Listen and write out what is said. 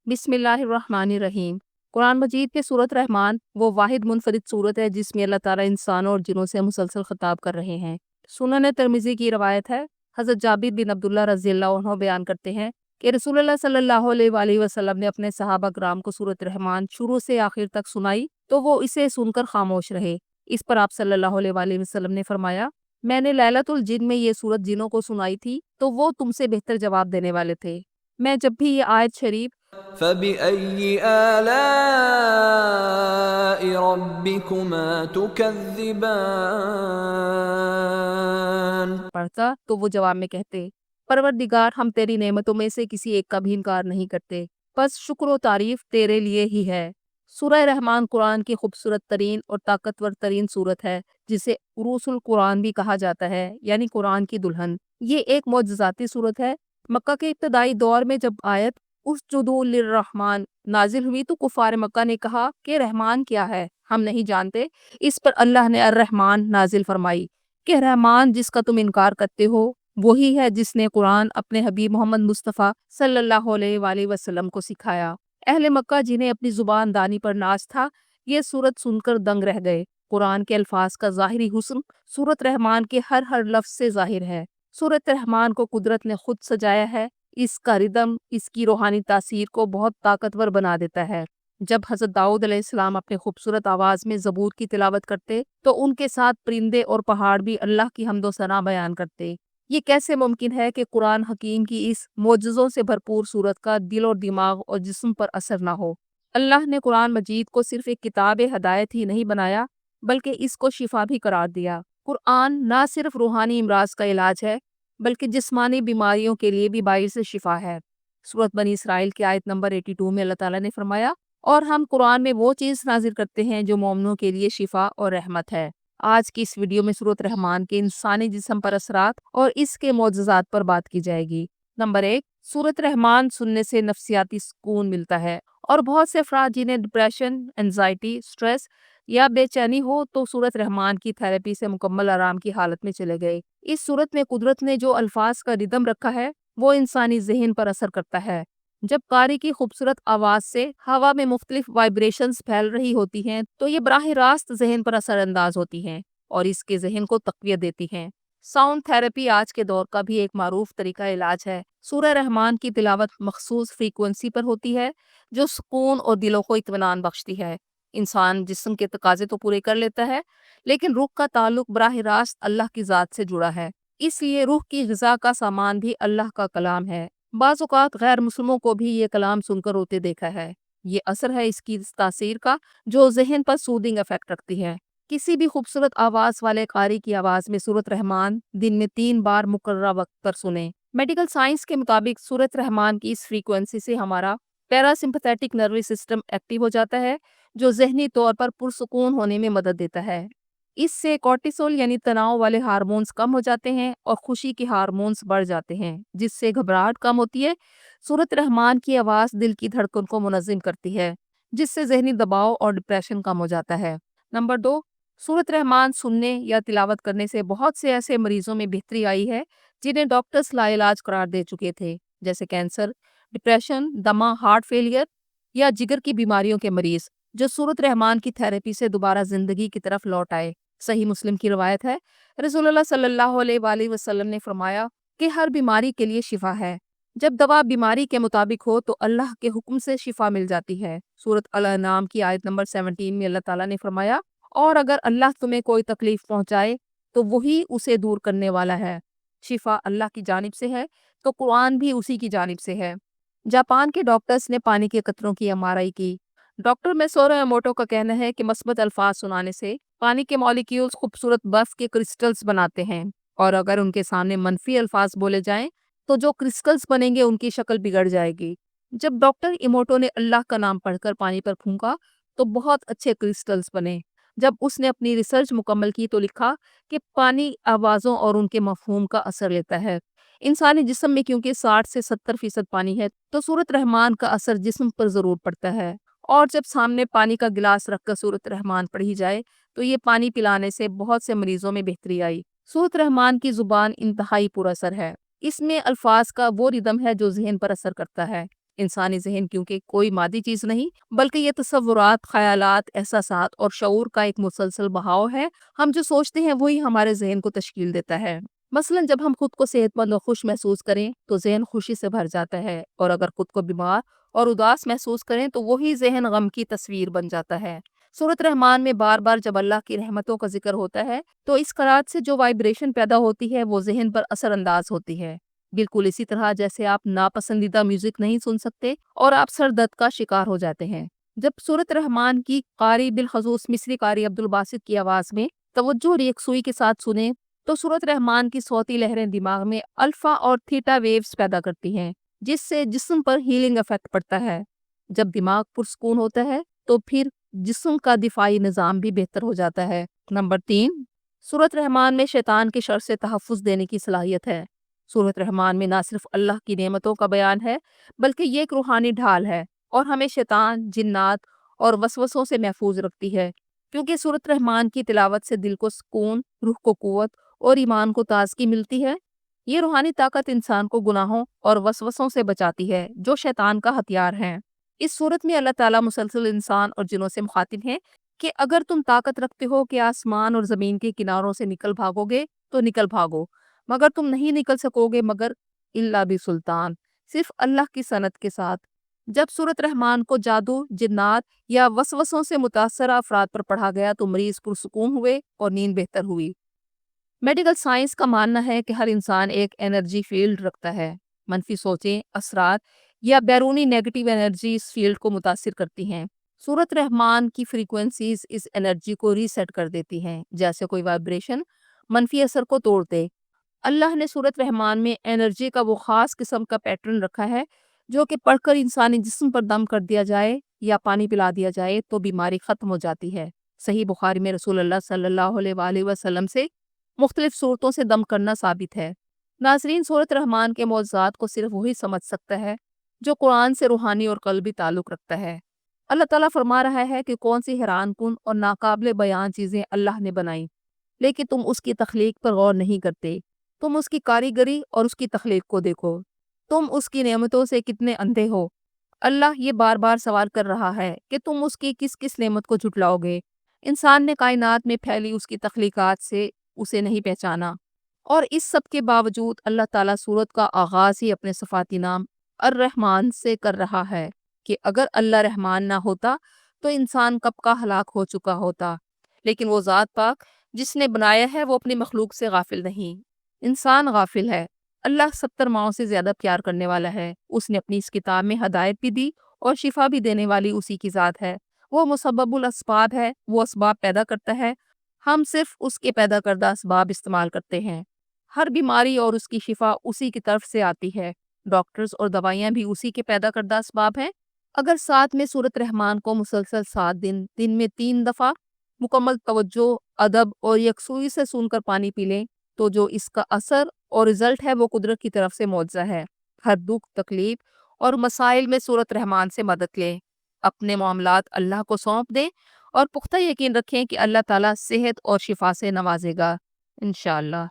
بسم اللہ الرحمن الرحیم۔ قرآن مجید کے سورۃ رحمان وہ واحد منفرد سورت ہے جس میں اللہ تعالیٰ انسانوں اور جنوں سے مسلسل خطاب کر رہے ہیں۔ سنن ترمذی کی روایت ہے، حضرت جابر بن عبداللہ رضی اللہ عنہ بیان کرتے ہیں کہ رسول اللہ صلی اللہ علیہ وآلہ وسلم نے اپنے صحابہ کرام کو سورۃ رحمان شروع سے آخر تک سنائی تو وہ اسے سن کر خاموش رہے۔ اس پر آپ صلی اللہ علیہ وآلہ وسلم نے فرمایا، میں نے لیلۃ الجن میں یہ سورت جنوں کو سنائی تھی تو وہ تم سے بہتر جواب دینے والے تھے۔ میں جب بھی یہ آیت شریف فَبِأَيِّ آلَاءِ رَبِّكُمَا تُكَذِّبَانِ پڑھتا تو وہ جواب میں کہتے، پروردگار ہم تیری نعمتوں میں سے کسی ایک کا بھی انکار نہیں کرتے، بس شکر و تعریف تیرے لیے ہی ہے۔ سورہ رحمان قرآن کی خوبصورت ترین اور طاقتور ترین سورت ہے جسے عروس القرآن بھی کہا جاتا ہے، یعنی قرآن کی دلہن۔ یہ ایک معجزاتی سورت ہے۔ مکہ کے ابتدائی دور میں جب آیت اسجدوا للرحمن نازل ہوئی تو کفار مکہ نے کہا کہ رحمان کیا ہے، ہم نہیں جانتے۔ اس پر اللہ نے الرحمن نازل فرمائی کہ رحمان جس کا تم انکار کرتے ہو وہی ہے جس نے قرآن اپنے حبیب محمد مصطفیٰ صلی اللہ علیہ وآلہ وسلم کو سکھایا۔ اہل مکہ جنہیں اپنی زبان دانی پر ناز تھا، یہ سورت سن کر دنگ رہ گئے۔ قرآن کے الفاظ کا ظاہری حسن سورت رحمان کے ہر لفظ سے ظاہر ہے۔ سورت رحمان کو قدرت نے خود سجایا ہے۔ اس کا ردم اس کی روحانی تاثیر کو بہت طاقتور بنا دیتا ہے۔ جب حضرت داؤد علیہ السلام اپنے خوبصورت آواز میں زبور کی تلاوت کرتے تو ان کے ساتھ پرندے اور پہاڑ بھی اللہ کی حمد و ثنا بیان کرتے۔ یہ کیسے ممکن ہے کہ قرآن حکیم کی اس معجزوں سے بھرپور سورت کا دل اور دماغ اور جسم پر اثر نہ ہو؟ اللہ نے قرآن مجید کو صرف ایک کتاب ہدایت ہی نہیں بنایا بلکہ اس کو شفا بھی قرار دیا۔ قرآن نہ صرف روحانی امراض کا علاج ہے بلکہ جسمانی بیماریوں کے لیے بھی باعث شفا ہے۔ سورۃ بنی اسرائیل کی آیت نمبر 82 میں اللہ تعالیٰ نے فرمایا، اور ہم قرآن میں وہ چیز نازل کرتے ہیں جو مومنوں کے لیے شفا اور رحمت ہے۔ آج کی اس ویڈیو میں سورۃ رحمان کے انسانی جسم پر اثرات اور اس کے معجزات پر بات کی جائے گی۔ نمبر 1، سورۃ رحمان سننے سے نفسیاتی سکون ملتا ہے، اور بہت سے افراد جنہیں ڈپریشن، انزائٹی، سٹریس یا بے چینی ہو تو سورۃ رحمان کی تھراپی سے مکمل آرام کی حالت میں چلے گئے۔ اس سورت میں قدرت نے جو الفاظ کا ردم رکھا ہے وہ انسانی ذہن پر اثر کرتا ہے۔ جب قاری کی خوبصورت آواز سے ہوا میں مختلف وائبریشنز پھیل رہی ہوتی ہیں تو یہ براہ راست ذہن پر اثر انداز ہوتی ہیں اور اس کے ذہن کو تقویت دیتی ہیں۔ ساؤنڈ تھراپی آج کے دور کا بھی ایک معروف طریقہ علاج ہے۔ سورہ رحمان کی تلاوت مخصوص فریکوینسی پر ہوتی ہے جو سکون اور دلوں کو اطمینان بخشتی ہے۔ انسان جسم کے تقاضے تو پورے کر لیتا ہے لیکن روح کا تعلق براہ راست اللہ کی ذات سے جڑا ہے، اس لیے روح کی غذا کا سامان بھی اللہ کا کلام ہے۔ بعض اوقات غیر مسلموں کو بھی یہ کلام سن کر روتے دیکھا ہے۔ یہ اثر ہے اس کی تاثیر کا جو ذہن پر سودنگ افیکٹ رکھتی ہے۔ کسی بھی خوبصورت آواز والے قاری کی آواز میں سورۃ رحمان دن میں 3 بار مقررہ وقت پر سنیں۔ میڈیکل سائنس کے مطابق سورۃ رحمان کی اس فریکوینسی سے ہمارا پیراسمپتھیٹک نروس سسٹم ایکٹیو ہو جاتا ہے جو ذہنی طور پر پرسکون ہونے میں مدد دیتا ہے۔ اس سے کورٹیسول یعنی تناؤ والے ہارمونز کم ہو جاتے ہیں اور خوشی کے ہارمونز بڑھ جاتے ہیں جس سے گھبراہٹ کم ہوتی ہے۔ سورۃ رحمان کی آواز دل کی دھڑکن کو منظم کرتی ہے جس سے ذہنی دباؤ اور ڈپریشن کم ہو جاتا ہے۔ نمبر 2، سورۃ رحمان سننے یا تلاوت کرنے سے بہت سے ایسے مریضوں میں بہتری آئی ہے جنہیں ڈاکٹرز لاعلاج قرار دے چکے تھے، جیسے کینسر، ڈپریشن، دمہ، ہارٹ فیلئر یا جگر کی بیماریوں کے مریض، جو سورۃ رحمان کی تھراپی سے دوبارہ زندگی کی طرف لوٹ آئے۔ صحیح مسلم کی روایت ہے، رسول اللہ صلی اللہ علیہ وآلہ وسلم نے فرمایا کہ ہر بیماری کے لیے شفا ہے۔ جب دوا بیماری کے مطابق ہو تو اللہ کے حکم سے شفا مل جاتی ہے۔ سورۃ الانعام کی آیت نمبر 17 میں اللہ تعالیٰ نے فرمایا، اور اگر اللہ تمہیں کوئی تکلیف پہنچائے تو وہی اسے دور کرنے والا ہے۔ شفا اللہ کی جانب سے ہے تو قرآن بھی اسی کی جانب سے ہے۔ جاپان کے ڈاکٹرز نے پانی کے قطروں کی MRI کی۔ ڈاکٹر میسورو ایموٹو کا کہنا ہے کہ مثبت الفاظ سنانے سے پانی کے مالیکیولز خوبصورت برف کے کرسٹلز بناتے ہیں، اور اگر ان کے سامنے منفی الفاظ بولے جائیں تو جو کرسٹلز بنیں گے ان کی شکل بگڑ جائے گی۔ جب ڈاکٹر ایموٹو نے اللہ کا نام پڑھ کر پانی پر پھونکا تو بہت اچھے کرسٹلز بنے۔ جب اس نے اپنی ریسرچ مکمل کی تو لکھا کہ پانی آوازوں اور ان کے مفہوم کا اثر لیتا ہے۔ انسانی جسم میں کیونکہ 60 سے 70% پانی ہے تو سورۃ رحمان کا اثر جسم پر ضرور پڑتا ہے، اور جب سامنے پانی کا گلاس رکھ کر سورۃ رحمان پڑھی جائے تو یہ پانی پلانے سے بہت سے مریضوں میں بہتری آئی۔ سورۃ رحمان کی زبان انتہائی پر اثر ہے۔ اس میں الفاظ کا وہ ردم ہے جو ذہن پر اثر کرتا ہے۔ انسانی ذہن کیونکہ کوئی مادی چیز نہیں بلکہ یہ تصورات، خیالات، احساسات اور شعور کا ایک مسلسل بہاؤ ہے۔ ہم جو سوچتے ہیں وہی ہمارے ذہن کو تشکیل دیتا ہے۔ مثلاً جب ہم خود کو صحت مند اور خوش محسوس کریں تو ذہن خوشی سے بھر جاتا ہے، اور اگر خود کو بیمار اور اداس محسوس کریں تو وہی ذہن غم کی تصویر بن جاتا ہے۔ سورۃ رحمان میں بار بار جب اللہ کی رحمتوں کا ذکر ہوتا ہے تو اس قرات سے جو وائبریشن پیدا ہوتی ہے وہ ذہن پر اثر انداز ہوتی ہے، بالکل اسی طرح جیسے آپ ناپسندیدہ میوزک نہیں سن سکتے اور آپ سر درد کا شکار ہو جاتے ہیں۔ جب سورۃ رحمان کی قاری بالخصوص مصری قاری عبدالباسط کی آواز میں توجہ اور یکسوئی کے ساتھ سنیں تو سورۃ رحمان کی صوتی لہریں دماغ میں الفا اور تھیٹا ویوز پیدا کرتی ہیں، جس سے جسم پر ہیلنگ افیکٹ پڑتا ہے۔ جب دماغ پرسکون ہوتا ہے تو پھر جسم کا دفاعی نظام بھی بہتر ہو جاتا ہے۔ نمبر 3، سورۃ رحمان میں شیطان کے شر سے تحفظ دینے کی صلاحیت ہے۔ سورۃ رحمان میں نہ صرف اللہ کی نعمتوں کا بیان ہے بلکہ یہ ایک روحانی ڈھال ہے اور ہمیں شیطان، جنات اور وسوسوں سے محفوظ رکھتی ہے، کیونکہ سورۃ رحمان کی تلاوت سے دل کو سکون، روح کو قوت اور ایمان کو تازگی ملتی ہے۔ یہ روحانی طاقت انسان کو گناہوں اور وسوسوں سے بچاتی ہے جو شیطان کا ہتھیار ہیں۔ اس صورت میں اللہ تعالیٰ مسلسل انسان اور جنوں سے مخاطب ہیں کہ اگر تم طاقت رکھتے ہو کہ آسمان اور زمین کے کناروں سے نکل بھاگو گے تو نکل بھاگو، مگر تم نہیں نکل سکو گے مگر اللہ بھی سلطان، صرف اللہ کی سند کے ساتھ۔ جب سورۃ رحمان کو جادو، جنات یا وسوسوں سے متاثرہ افراد پر پڑھا گیا تو مریض پرسکون ہوئے اور نیند بہتر ہوئی۔ میڈیکل سائنس کا ماننا ہے کہ ہر انسان ایک انرجی فیلڈ رکھتا ہے۔ منفی سوچیں، اثرات یا بیرونی نیگیٹو انرجی اس فیلڈ کو متاثر کرتی ہیں۔ سورۃ رحمان کی فریکوینسیز اس انرجی کو ریسیٹ کر دیتی ہیں، جیسے کوئی وائبریشن منفی اثر کو توڑ دے۔ اللہ نے سورۃ رحمان میں انرجی کا وہ خاص قسم کا پیٹرن رکھا ہے جو کہ پڑھ کر انسانی جسم پر دم کر دیا جائے یا پانی پلا دیا جائے تو بیماری ختم ہو جاتی ہے۔ صحیح بخاری میں رسول اللہ صلی اللہ علیہ وآلہ وسلم سے مختلف صورتوں سے دم کرنا ثابت ہے۔ ناظرین، سورۃ رحمان کے معجزات کو صرف وہی سمجھ سکتا ہے جو قرآن سے روحانی اور قلبی تعلق رکھتا ہے۔ اللہ تعالیٰ فرما رہا ہے کہ کون سی حیران کن اور ناقابل بیان چیزیں اللہ نے بنائیں، لیکن تم اس کی تخلیق پر غور نہیں کرتے۔ تم اس کی کاریگری اور اس کی تخلیق کو دیکھو، تم اس کی نعمتوں سے کتنے اندھے ہو۔ اللہ یہ بار بار سوال کر رہا ہے کہ تم اس کی کس کس نعمت کو جھٹلاؤ گے۔ انسان نے کائنات میں پھیلی اس کی تخلیقات سے اسے نہیں پہچانا، اور اس سب کے باوجود اللہ تعالیٰ سورت کا آغاز ہی اپنے صفاتی نام الرحمن سے کر رہا ہے کہ اگر اللہ رحمان نہ ہوتا تو انسان کب کا ہلاک ہو چکا ہوتا۔ لیکن وہ ذات پاک جس نے بنایا ہے وہ اپنی مخلوق سے غافل نہیں۔ انسان غافل ہے۔ اللہ 70 ماؤں سے زیادہ پیار کرنے والا ہے۔ اس نے اپنی اس کتاب میں ہدایت بھی دی اور شفا بھی دینے والی اسی کی ذات ہے۔ وہ مسبب الاسباب ہے، وہ اسباب پیدا کرتا ہے، ہم صرف اس کے پیدا کردہ اسباب استعمال کرتے ہیں۔ ہر بیماری اور اس کی شفا اسی کی طرف سے آتی ہے۔ ڈاکٹرز اور دوائیاں بھی اسی کے پیدا کردہ اسباب ہیں۔ اگر ساتھ میں سورۃ رحمان کو مسلسل 7 دن میں 3 دفعہ مکمل توجہ، ادب اور یکسوئی سے سن کر پانی پی لیں تو جو اس کا اثر اور رزلٹ ہے وہ قدرت کی طرف سے معجزہ ہے۔ ہر دکھ، تکلیف اور مسائل میں سورۃ رحمان سے مدد لیں، اپنے معاملات اللہ کو سونپ دیں اور پختہ یقین رکھیں کہ اللہ تعالیٰ صحت اور شفا سے نوازے گا انشاءاللہ۔